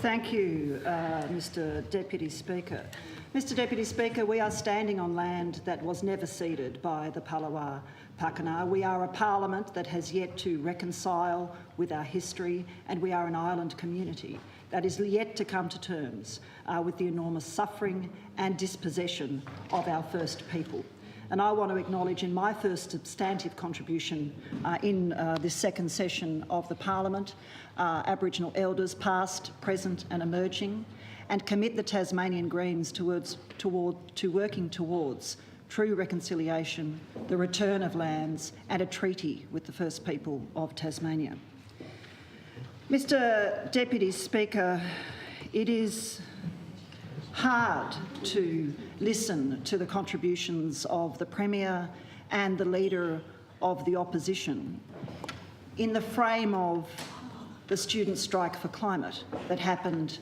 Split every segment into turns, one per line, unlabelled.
Thank you, Mr Deputy Speaker. Mr Deputy Speaker, we are standing on land that was never ceded by the Palawa Pakana. We are a parliament that has yet to reconcile with our history, and we are an island community that is yet to come to terms with the enormous suffering and dispossession of our First People. And I want to acknowledge in my first substantive contribution in this second session of the Parliament, Aboriginal elders past, present and emerging, and commit the Tasmanian Greens to working towards true reconciliation, the return of lands and a treaty with the First People of Tasmania. Mr Deputy Speaker, it is hard to listen to the contributions of the Premier and the Leader of the Opposition in the frame of the student strike for climate that happened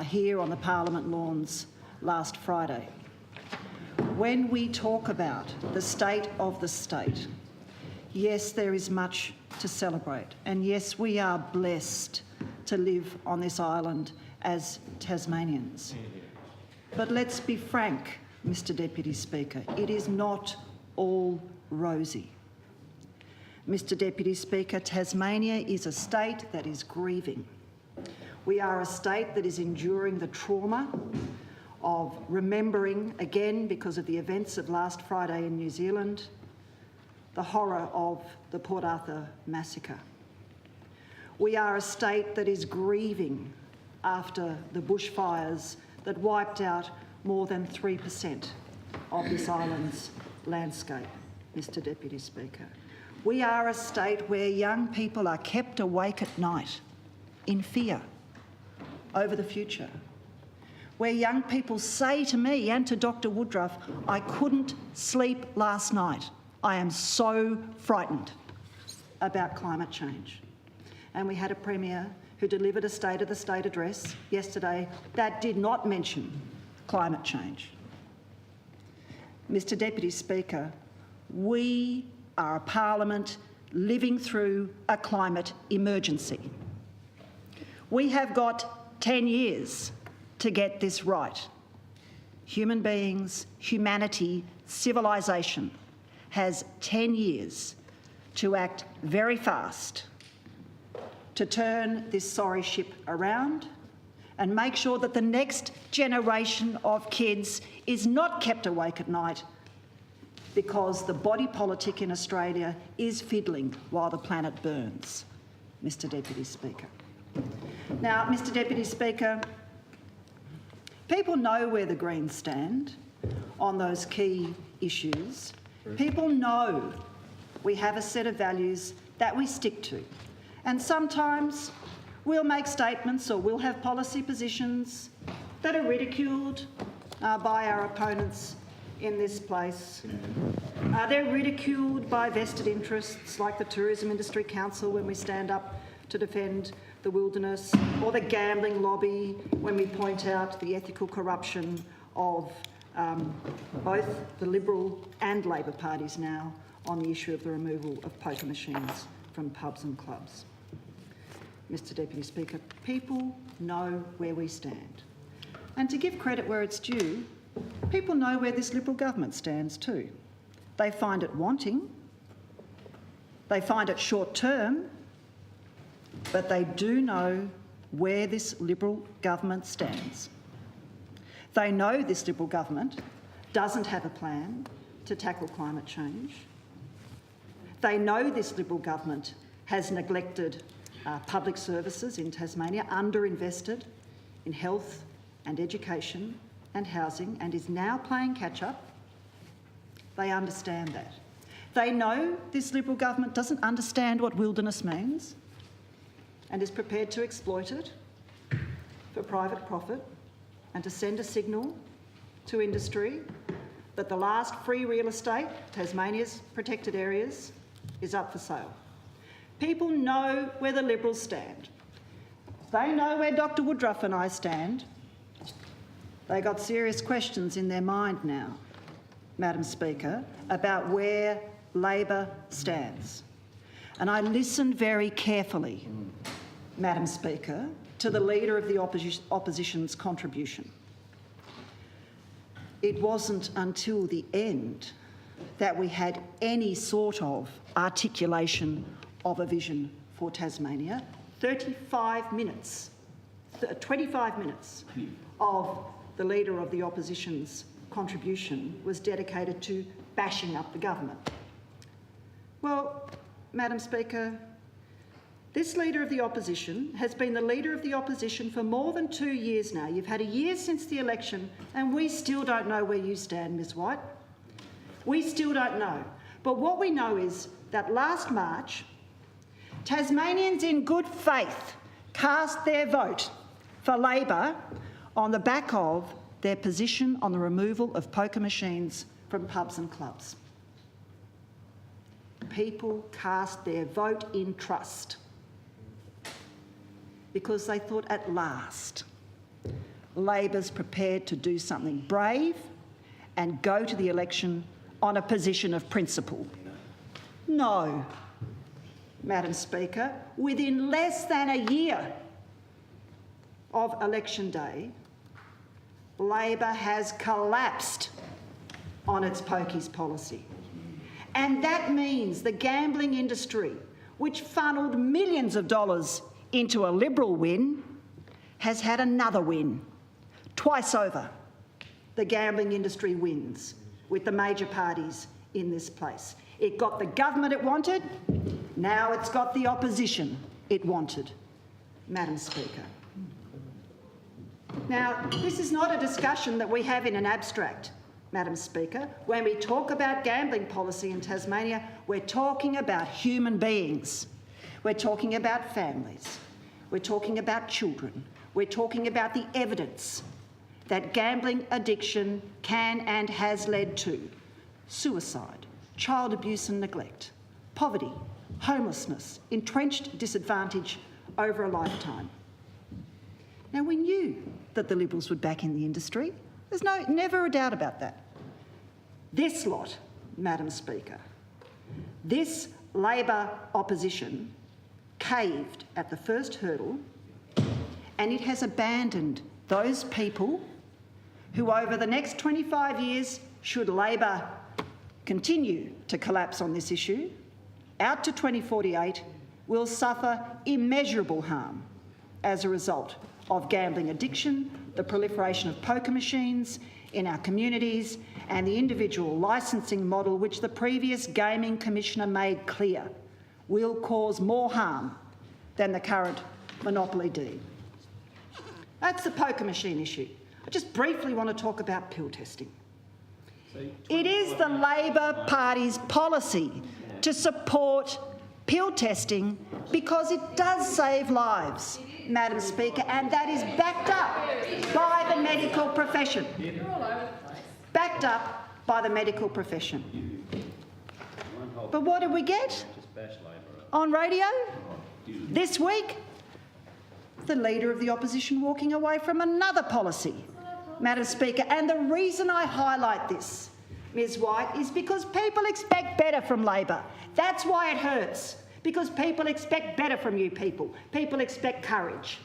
here on the Parliament lawns last Friday. When we talk about the state of the state, yes, there is much to celebrate, and yes, we are blessed to live on this island as Tasmanians. But let's be frank, Mr Deputy Speaker, it is not all rosy. Mr Deputy Speaker, Tasmania is a state that is grieving. We are a state that is enduring the trauma of remembering, again because of the events of last Friday in New Zealand, the horror of the Port Arthur massacre. We are a state that is grieving after the bushfires that wiped out more than 3% of this island's landscape, Mr Deputy Speaker. We are a state where young people are kept awake at night in fear over the future, where young people say to me and to Dr Woodruff, I couldn't sleep last night. I am so frightened about climate change. And we had a Premier who delivered a State of the State address yesterday that did not mention climate change. Mr Deputy Speaker, we are a parliament living through a climate emergency. We have got 10 years to get this right. Human beings, humanity, civilisation has 10 years to act very fast to turn this sorry ship around and make sure that the next generation of kids is not kept awake at night because the body politic in Australia is fiddling while the planet burns, Mr Deputy Speaker. Now, Mr Deputy Speaker, people know where the Greens stand on those key issues. People know we have a set of values that we stick to. And sometimes we'll make statements or we'll have policy positions that are ridiculed by our opponents in this place. They're ridiculed by vested interests like the Tourism Industry Council when we stand up to defend the wilderness, or the gambling lobby when we point out the ethical corruption of both the Liberal and Labor parties now on the issue of the removal of poker machines from pubs and clubs. Mr Deputy Speaker, people know where we stand. And to give credit where it's due, people know where this Liberal government stands too. They find it wanting, they find it short-term, but they do know where this Liberal government stands. They know this Liberal government doesn't have a plan to tackle climate change. They know this Liberal government has neglected public services in Tasmania, underinvested in health and education and housing, and is now playing catch-up. They understand that. They know this Liberal government doesn't understand what wilderness means and is prepared to exploit it for private profit and to send a signal to industry that the last free real estate, Tasmania's protected areas, is up for sale. People know where the Liberals stand. They know where Dr Woodruff and I stand. They got serious questions in their mind now, Madam Speaker, about where Labor stands. And I listened very carefully Madam Speaker, to the Leader of the Opposition's contribution. It wasn't until the end that we had any sort of articulation of a vision for Tasmania. 25 minutes of the Leader of the Opposition's contribution was dedicated to bashing up the government. Well, Madam Speaker, this Leader of the Opposition has been the Leader of the Opposition for more than 2 years now. You've had a year since the election and we still don't know where you stand, Ms White. We still don't know. But what we know is that last March, Tasmanians in good faith cast their vote for Labor on the back of their position on the removal of poker machines from pubs and clubs. People cast their vote in trust because they thought at last Labor's prepared to do something brave and go to the election on a position of principle. No, Madam Speaker, within less than a year of election day, Labor has collapsed on its pokies policy. And that means the gambling industry, which funnelled millions of dollars into a Liberal win, has had another win. Twice over, the gambling industry wins with the major parties in this place. It got the government it wanted, now it's got the opposition it wanted, Madam Speaker. Now, this is not a discussion that we have in an abstract, Madam Speaker. When we talk about gambling policy in Tasmania, we're talking about human beings. We're talking about families. We're talking about children. We're talking about the evidence that gambling addiction can and has led to suicide, child abuse and neglect, poverty, homelessness, entrenched disadvantage over a lifetime. Now, we knew that the Liberals would back in the industry. There's never a doubt about that. This lot, Madam Speaker, this Labor opposition caved at the first hurdle, and it has abandoned those people who over the next 25 years, should Labor continue to collapse on this issue, out to 2048, will suffer immeasurable harm as a result of gambling addiction, the proliferation of poker machines in our communities, and the individual licensing model which the previous Gaming Commissioner made clear will cause more harm than the current monopoly deed. That's the poker machine issue. I just briefly want to talk about pill testing. It is the Labor Party's policy to support pill testing because it does save lives, Madam Speaker, and that is backed up by the medical profession. Backed up by the medical profession. But what did we get on radio this week? The Leader of the Opposition walking away from another policy, Madam Speaker. And the reason I highlight this, Ms White, is because people expect better from Labor. That's why it hurts, because people expect better from you people. People expect courage.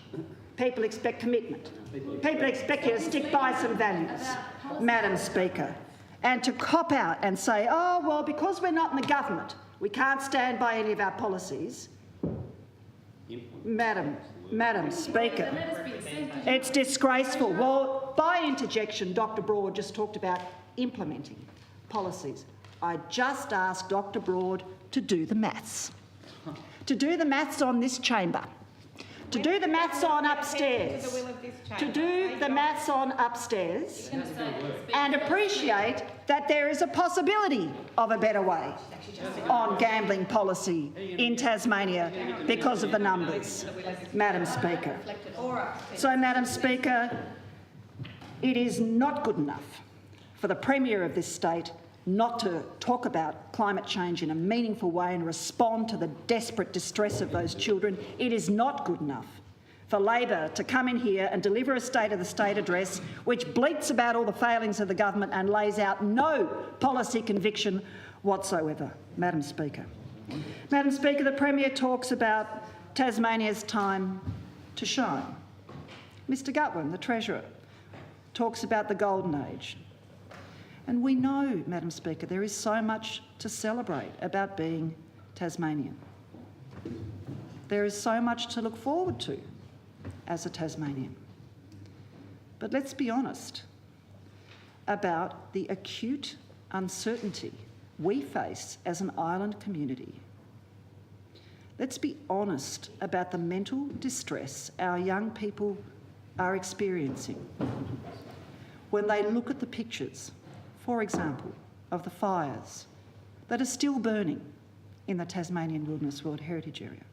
People expect commitment. People expect you to stick by some values, Madam Speaker. And to cop out and say, oh, well, because we're not in the government, we can't stand by any of our policies. Madam Speaker, it's disgraceful. Well, by interjection, Dr Broad just talked about implementing policies. I just asked Dr Broad to do the maths. To do the maths on this chamber. To do the maths on upstairs. To do the maths on upstairs and appreciate that there is a possibility of a better way on gambling policy in Tasmania because of the numbers, Madam Speaker. So, Madam Speaker, it is not good enough for the Premier of this state not to talk about climate change in a meaningful way and respond to the desperate distress of those children. It is not good enough for Labor to come in here and deliver a State of the State address which bleats about all the failings of the government and lays out no policy conviction whatsoever, Madam Speaker. Madam Speaker, the Premier talks about Tasmania's time to shine. Mr Gutwin, the Treasurer, talks about the golden age. And we know, Madam Speaker, there is so much to celebrate about being Tasmanian. There is so much to look forward to as a Tasmanian. But let's be honest about the acute uncertainty we face as an island community. Let's be honest about the mental distress our young people are experiencing when they look at the pictures, for example, of the fires that are still burning in the Tasmanian Wilderness World Heritage Area,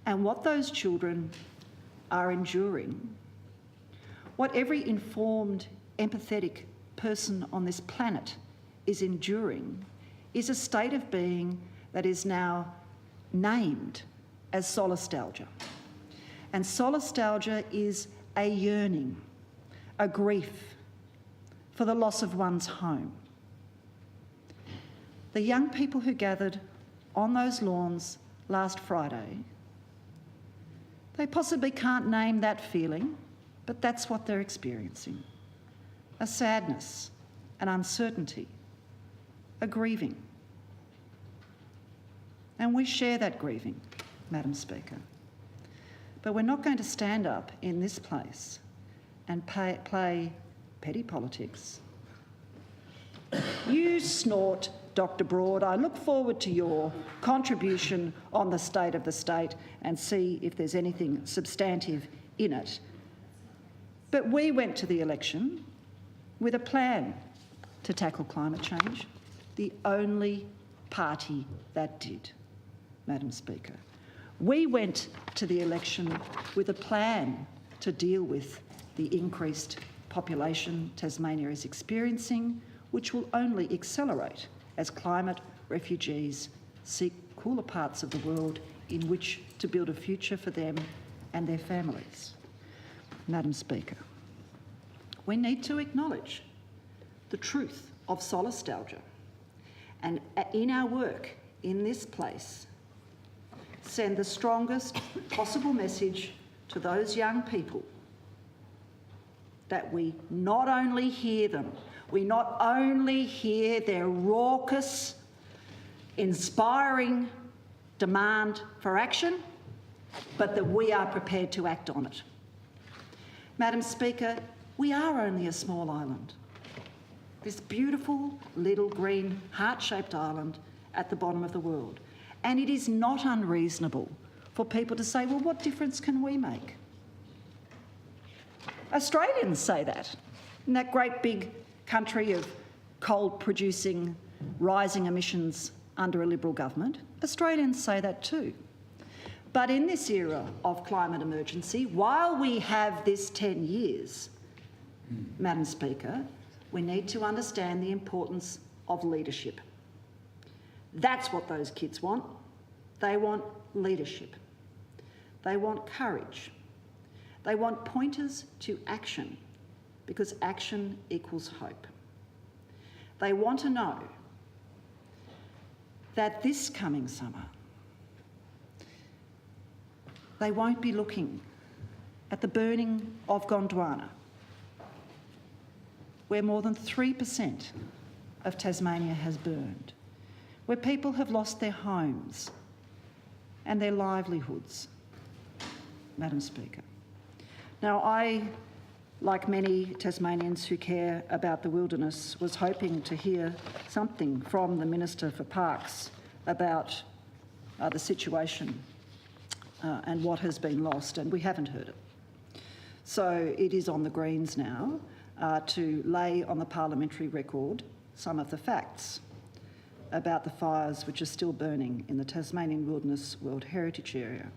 and what those children are enduring, what every informed, empathetic person on this planet is enduring, is a state of being that is now named as solastalgia. And solastalgia is a yearning, a grief for the loss of one's home. The young people who gathered on those lawns last Friday, they possibly can't name that feeling, but that's what they're experiencing. A sadness, an uncertainty, a grieving. And we share that grieving, Madam Speaker. But we're not going to stand up in this place and play petty politics. You snort, Dr. Broad. I look forward to your contribution on the state of the state and see if there's anything substantive in it. But we went to the election with a plan to tackle climate change, the only party that did, Madam Speaker. We went to the election with a plan to deal with the increased population Tasmania is experiencing, which will only accelerate as climate refugees seek cooler parts of the world in which to build a future for them and their families. Madam Speaker, we need to acknowledge the truth of solastalgia, and in our work in this place, send the strongest possible message to those young people that we not only hear them, we not only hear their raucous, inspiring demand for action, but that we are prepared to act on it. Madam Speaker, we are only a small island. This beautiful little green heart-shaped island at the bottom of the world. And it is not unreasonable for people to say, well, what difference can we make? Australians say that. In that great big country of coal-producing, rising emissions under a Liberal government, Australians say that too. But in this era of climate emergency, while we have this 10 years, Madam Speaker, we need to understand the importance of leadership. That's what those kids want. They want leadership. They want courage. They want pointers to action, because action equals hope. They want to know that this coming summer, they won't be looking at the burning of Gondwana, where more than 3% of Tasmania has burned, where people have lost their homes and their livelihoods, Madam Speaker. Now, I, like many Tasmanians who care about the wilderness, was hoping to hear something from the Minister for Parks about the situation and what has been lost, and we haven't heard it. So it is on the Greens now to lay on the parliamentary record some of the facts about the fires which are still burning in the Tasmanian Wilderness World Heritage Area.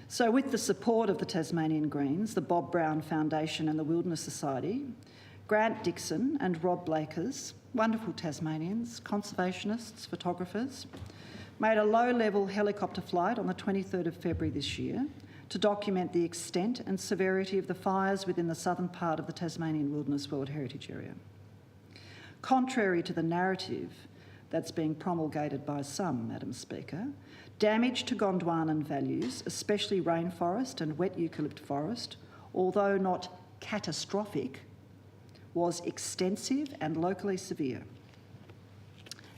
So with the support of the Tasmanian Greens, the Bob Brown Foundation and the Wilderness Society, Grant Dixon and Rob Blakers, wonderful Tasmanians, conservationists, photographers, made a low-level helicopter flight on the 23rd of February this year to document the extent and severity of the fires within the southern part of the Tasmanian Wilderness World Heritage Area. Contrary to the narrative that's being promulgated by some, Madam Speaker, Damage to Gondwanan values, especially rainforest and wet eucalypt forest, although not catastrophic, was extensive and locally severe.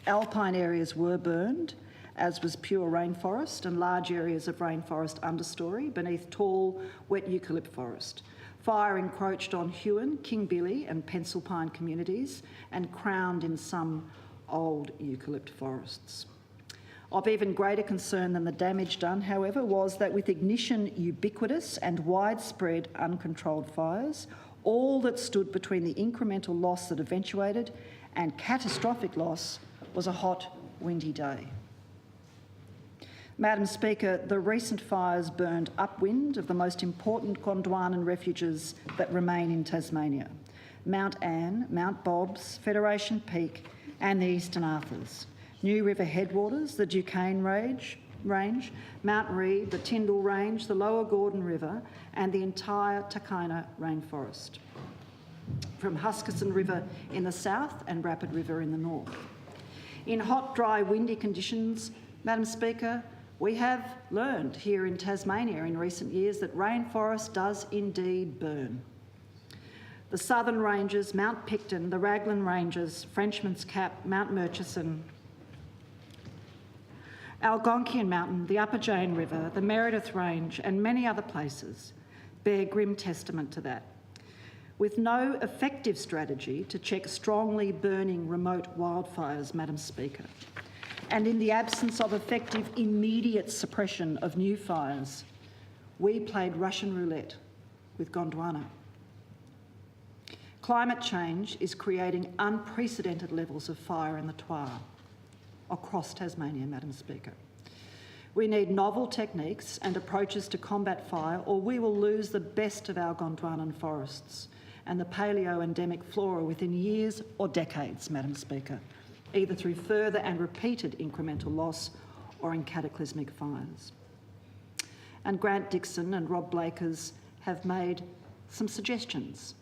Alpine areas were burned, as was pure rainforest and large areas of rainforest understory beneath tall, wet eucalypt forest. Fire encroached on Huon, Kingbilly and Pencil Pine communities and crowned in some old eucalypt forests. Of even greater concern than the damage done, however, was that with ignition ubiquitous and widespread uncontrolled fires, all that stood between the incremental loss that eventuated and catastrophic loss was a hot, windy day. Madam Speaker, the recent fires burned upwind of the most important Gondwanan refuges that remain in Tasmania: Mount Anne, Mount Bobs, Federation Peak and the Eastern Arthurs, New River headwaters, the Duquesne Range, Mount Reid, the Tyndall Range, the Lower Gordon River and the entire Takina rainforest, from Huskisson River in the south and Rapid River in the north. In hot, dry, windy conditions, Madam Speaker, we have learned here in Tasmania in recent years that rainforest does indeed burn. The southern ranges, Mount Picton, the Raglan Ranges, Frenchman's Cap, Mount Murchison, Algonquian Mountain, the Upper Jane River, the Meredith Range and many other places bear grim testament to that. With no effective strategy to check strongly burning remote wildfires, Madam Speaker, and in the absence of effective immediate suppression of new fires, we played Russian roulette with Gondwana. Climate change is creating unprecedented levels of fire in the Twa across Tasmania, Madam Speaker. We need novel techniques and approaches to combat fire, or we will lose the best of our Gondwanan forests and the paleo-endemic flora within years or decades, Madam Speaker, either through further and repeated incremental loss or in cataclysmic fires. And Grant Dixon and Rob Blakers have made some suggestions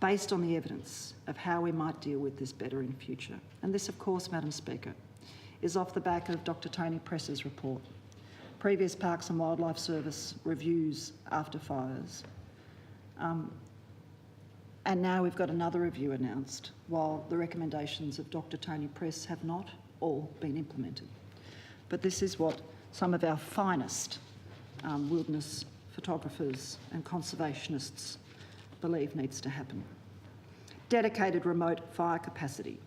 based on the evidence of how we might deal with this better in future. And this, of course, Madam Speaker, is off the back of Dr Tony Press's report, previous Parks and Wildlife Service reviews after fires, and now we've got another review announced, while the recommendations of Dr Tony Press have not all been implemented. But this is what some of our finest wilderness photographers and conservationists believe needs to happen. Dedicated remote fire capacity.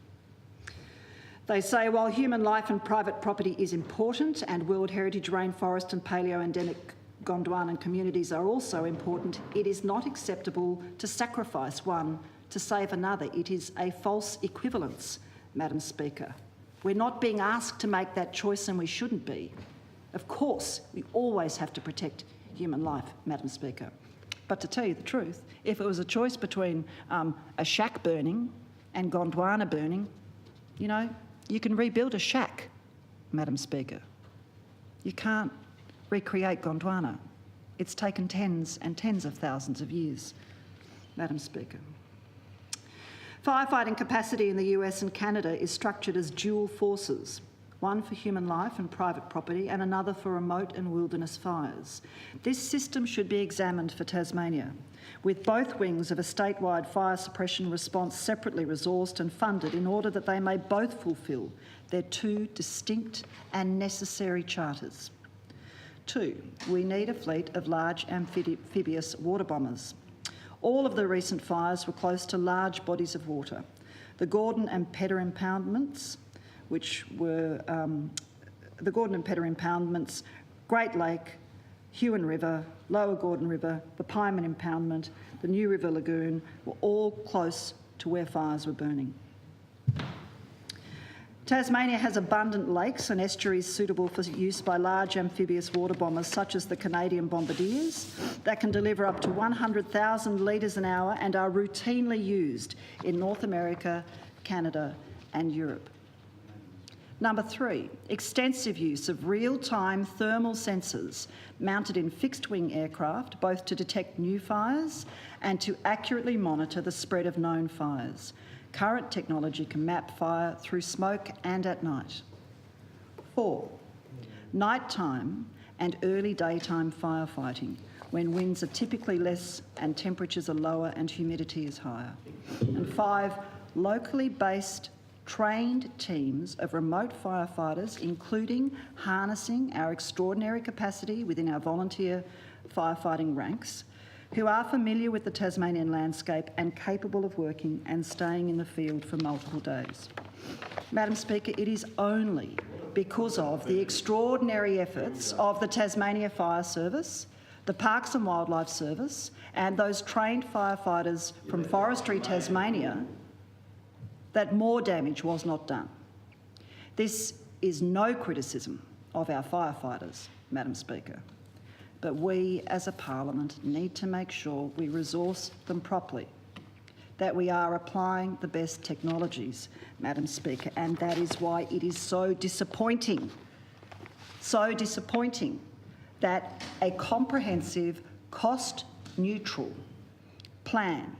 They say while human life and private property is important and World Heritage rainforest and paleo-endemic Gondwanan communities are also important, it is not acceptable to sacrifice one to save another. It is a false equivalence, Madam Speaker. We're not being asked to make that choice and we shouldn't be. Of course, we always have to protect human life, Madam Speaker. But to tell you the truth, if it was a choice between a shack burning and Gondwana burning, you know, you can rebuild a shack, Madam Speaker. You can't recreate Gondwana. It's taken tens and tens of thousands of years, Madam Speaker. Firefighting capacity in the US and Canada is structured as dual forces, one for human life and private property and another for remote and wilderness fires. This system should be examined for Tasmania, with both wings of a statewide fire suppression response separately resourced and funded in order that they may both fulfil their two distinct and necessary charters. 2, we need a fleet of large amphibious water bombers. All of the recent fires were close to large bodies of water. The Gordon and Pedder impoundments, which were the Gordon and Pedder impoundments, Great Lake, Huon River, Lower Gordon River, the Pyman impoundment, the New River Lagoon, were all close to where fires were burning. Tasmania has abundant lakes and estuaries suitable for use by large amphibious water bombers such as the Canadian Bombardiers that can deliver up to 100,000 litres an hour and are routinely used in North America, Canada and Europe. Number 3, extensive use of real-time thermal sensors mounted in fixed-wing aircraft, both to detect new fires and to accurately monitor the spread of known fires. Current technology can map fire through smoke and at night. 4, nighttime and early daytime firefighting, when winds are typically less and temperatures are lower and humidity is higher. And 5, locally based trained teams of remote firefighters, including harnessing our extraordinary capacity within our volunteer firefighting ranks, who are familiar with the Tasmanian landscape and capable of working and staying in the field for multiple days. Madam Speaker, it is only because of the extraordinary efforts of the Tasmania Fire Service, the Parks and Wildlife Service and those trained firefighters from Forestry Tasmania that more damage was not done. This is no criticism of our firefighters, Madam Speaker, but we as a parliament need to make sure we resource them properly, that we are applying the best technologies, Madam Speaker, and that is why it is so disappointing that a comprehensive, cost-neutral plan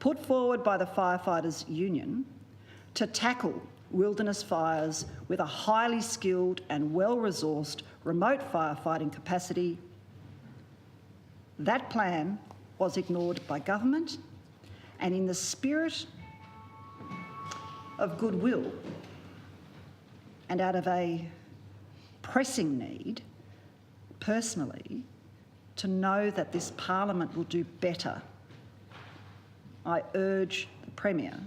put forward by the Firefighters Union to tackle wilderness fires with a highly skilled and well-resourced remote firefighting capacity, that plan was ignored by government, and in the spirit of goodwill and out of a pressing need, personally, to know that this parliament will do better, I urge the Premier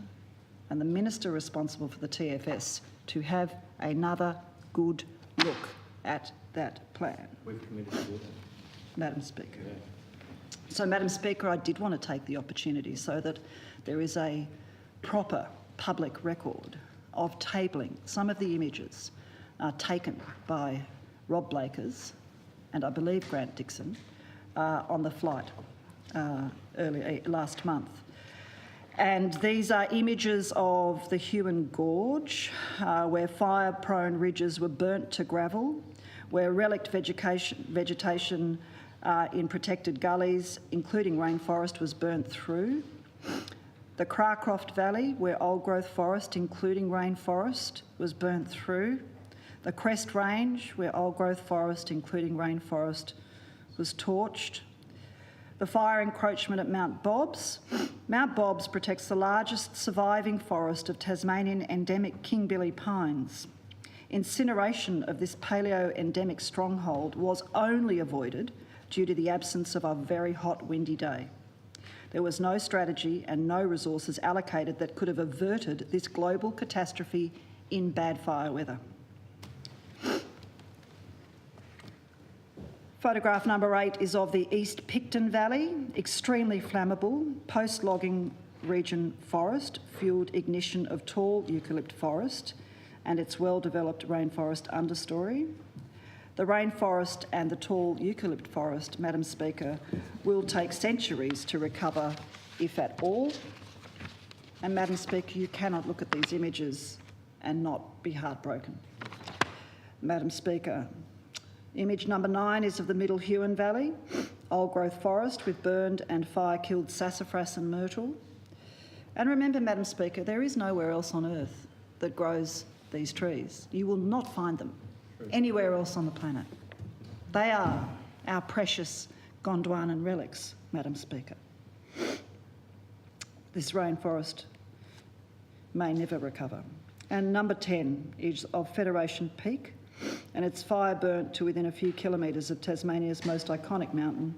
and the Minister responsible for the TFS to have another good look at that plan.
We've committed to that.
Madam Speaker.
Yeah.
So, Madam Speaker, I did want to take the opportunity so that there is a proper public record of tabling some of the images taken by Rob Blakers and I believe Grant Dixon on the flight last month. And these are images of the Huon Gorge, where fire-prone ridges were burnt to gravel, where relict vegetation in protected gullies, including rainforest, was burnt through. The Cracroft Valley, where old-growth forest, including rainforest, was burnt through. The Crest Range, where old-growth forest, including rainforest, was torched. The fire encroachment at Mount Bobs. Mount Bobs protects the largest surviving forest of Tasmanian endemic kingbilly pines. Incineration of this paleo-endemic stronghold was only avoided due to the absence of a very hot, windy day. There was no strategy and no resources allocated that could have averted this global catastrophe in bad fire weather. Photograph number 8 is of the East Picton Valley, extremely flammable, post-logging region forest, fuelled ignition of tall eucalypt forest and its well-developed rainforest understory. The rainforest and the tall eucalypt forest, Madam Speaker, will take centuries to recover, if at all. And Madam Speaker, you cannot look at these images and not be heartbroken. Madam Speaker, image number 9 is of the Middle Huon Valley, old-growth forest with burned and fire-killed sassafras and myrtle. And remember, Madam Speaker, there is nowhere else on earth that grows these trees. You will not find them anywhere else on the planet. They are our precious Gondwanan relics, Madam Speaker. This rainforest may never recover. And number 10 is of Federation Peak, and it's fire burnt to within a few kilometres of Tasmania's most iconic mountain,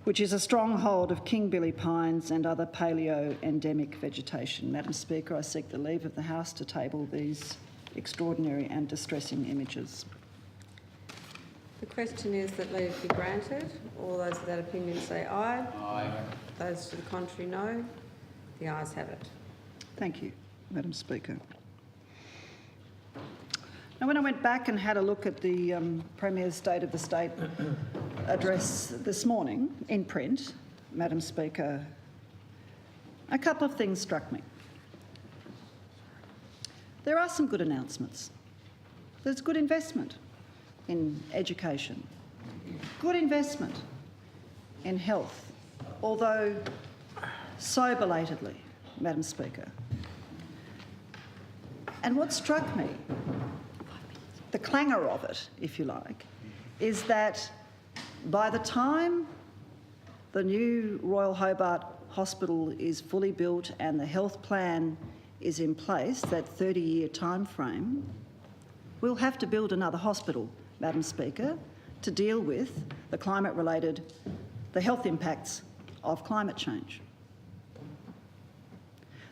which is a stronghold of kingbilly pines and other paleo-endemic vegetation. Madam Speaker, I seek the leave of the House to table these extraordinary and distressing images.
The question is that leave be granted. All those of that opinion say aye.
Aye.
Those to the contrary, no. The ayes have it.
Thank you, Madam Speaker. Now, when I went back and had a look at the Premier's State of the State address this morning in print, Madam Speaker, a couple of things struck me. There are some good announcements. There's good investment in education, good investment in health, although so belatedly, Madam Speaker. And what struck me the clangor of it, if you like, is that by the time the new Royal Hobart Hospital is fully built and the health plan is in place, that 30-year time frame, we'll have to build another hospital, Madam Speaker, to deal with the health impacts of climate change.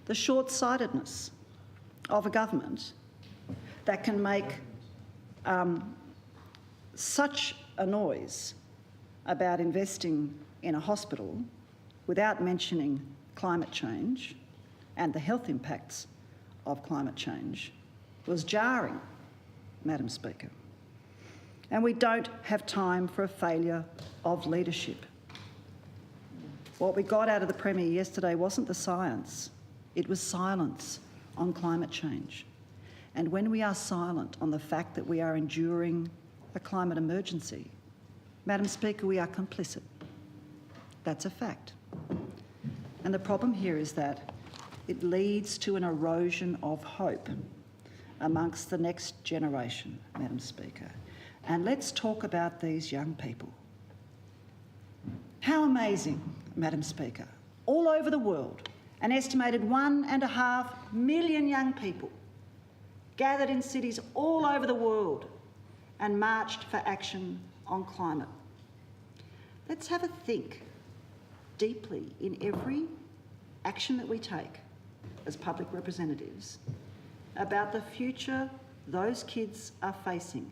The short-sightedness of a government that can make such a noise about investing in a hospital without mentioning climate change and the health impacts of climate change was jarring, Madam Speaker. And we don't have time for a failure of leadership. What we got out of the Premier yesterday wasn't the science, it was silence on climate change. And when we are silent on the fact that we are enduring a climate emergency, Madam Speaker, we are complicit. That's a fact. And the problem here is that it leads to an erosion of hope amongst the next generation, Madam Speaker. And let's talk about these young people. How amazing, Madam Speaker. All over the world, an estimated 1.5 million young people gathered in cities all over the world and marched for action on climate. Let's have a think deeply in every action that we take as public representatives about the future those kids are facing,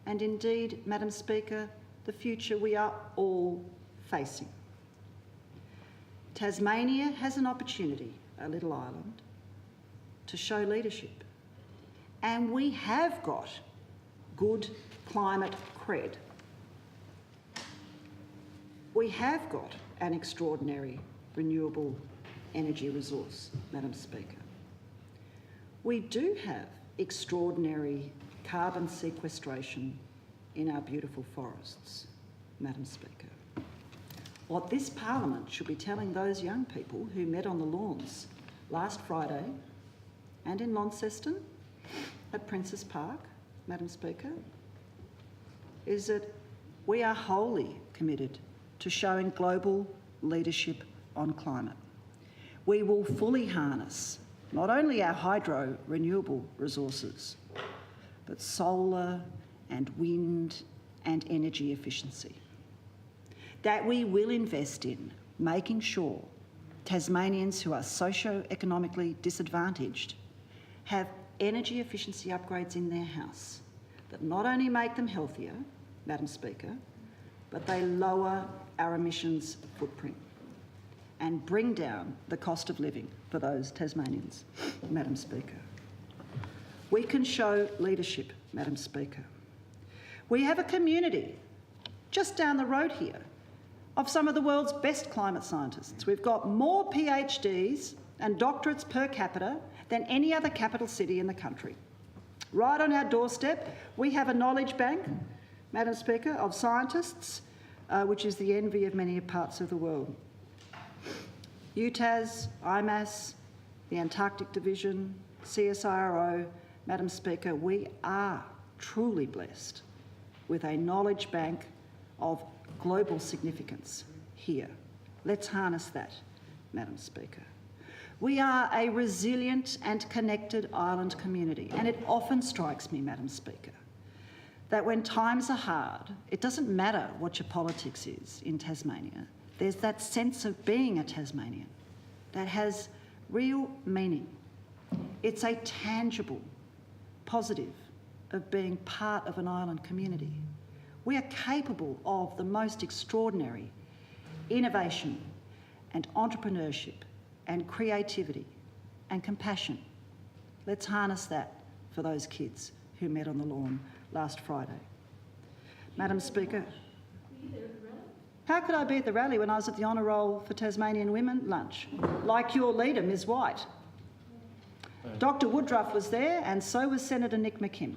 and indeed, Madam Speaker, the future we are all facing. Tasmania has an opportunity, a little island, to show leadership. And we have got good climate cred. We have got an extraordinary renewable energy resource, Madam Speaker. We do have extraordinary carbon sequestration in our beautiful forests, Madam Speaker. What this Parliament should be telling those young people who met on the lawns last Friday and in Launceston at Princes Park, Madam Speaker, is that we are wholly committed to showing global leadership on climate. We will fully harness not only our hydro renewable resources, but solar and wind and energy efficiency. That we will invest in making sure Tasmanians who are socio-economically disadvantaged have energy efficiency upgrades in their house that not only make them healthier, Madam Speaker, but they lower our emissions footprint and bring down the cost of living for those Tasmanians, Madam Speaker. We can show leadership, Madam Speaker. We have a community just down the road here of some of the world's best climate scientists. We've got more PhDs and doctorates per capita than any other capital city in the country. Right on our doorstep, we have a knowledge bank, Madam Speaker, of scientists, which is the envy of many parts of the world. UTAS, IMAS, the Antarctic Division, CSIRO, Madam Speaker, we are truly blessed with a knowledge bank of global significance here. Let's harness that, Madam Speaker. We are a resilient and connected island community, and it often strikes me, Madam Speaker, that when times are hard, it doesn't matter what your politics is in Tasmania. There's that sense of being a Tasmanian that has real meaning. It's a tangible positive of being part of an island community. We are capable of the most extraordinary innovation and entrepreneurship and creativity and compassion. Let's harness that for those kids who met on the lawn last Friday. Madam Speaker, how could I be at the rally when I was at the Honour Roll for Tasmanian Women lunch? Like your leader, Ms White. Dr Woodruff was there and so was Senator Nick McKim.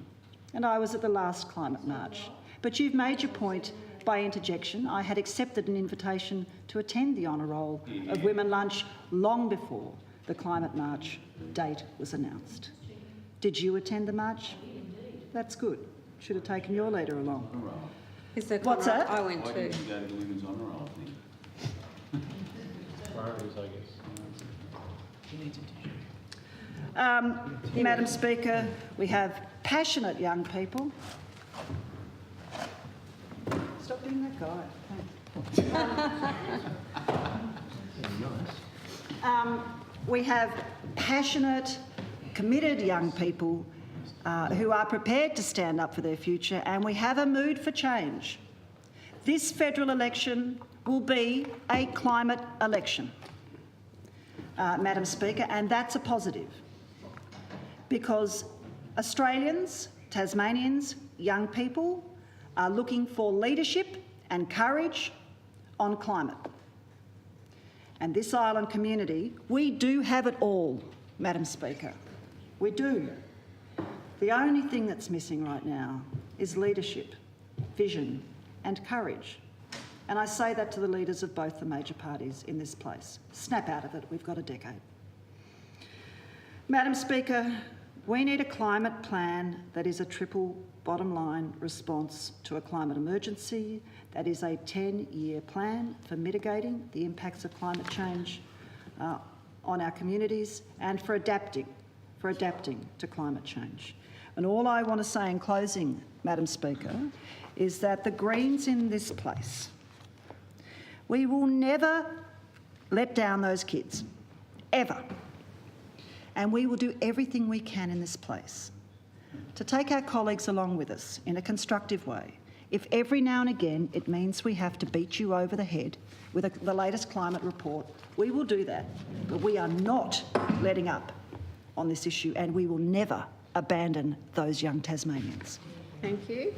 And I was at the last climate march. But you've made your point by interjection. I had accepted an invitation to attend the Honour Roll of Women lunch long before the climate march date was announced. Did you attend the march? That's good. Should have taken your leader along.
On a roll.
Is there
What's that?
I went
Why
too.
didn't you go to Women's on a roll, I think?
Priorities, I guess.
Madam Speaker, we have passionate young people. Stop being that guy. We have passionate, committed young people who are prepared to stand up for their future, and we have a mood for change. This federal election will be a climate election, Madam Speaker, and that's a positive, because Australians, Tasmanians, young people are looking for leadership and courage on climate. And this island community, we do have it all, Madam Speaker. We do. The only thing that's missing right now is leadership, vision and courage. And I say that to the leaders of both the major parties in this place. Snap out of it, we've got a decade. Madam Speaker, we need a climate plan that is a triple bottom line response to a climate emergency, that is a 10-year plan for mitigating the impacts of climate change on our communities and for adapting to climate change. And all I want to say in closing, Madam Speaker, is that the Greens in this place, we will never let down those kids, ever. And we will do everything we can in this place to take our colleagues along with us in a constructive way. If every now and again it means we have to beat you over the head with the latest climate report, we will do that. But we are not letting up on this issue, and we will never abandon those young Tasmanians.
Thank you.